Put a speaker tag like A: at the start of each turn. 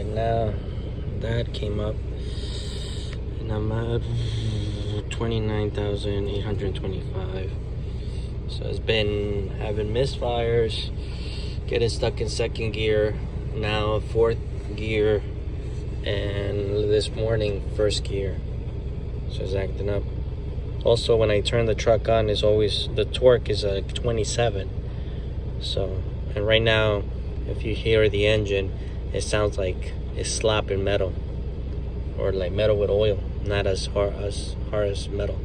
A: And now that came up, and I'm at 29,825. So it's been having misfires, getting stuck in second gear, now fourth gear, and this morning first gear. So it's acting up. Also, when I turn the truck on, is always the torque is like 27. So, and right now, if you hear the engine, it sounds like it's slapping metal, or like metal with oil, not as hard as metal.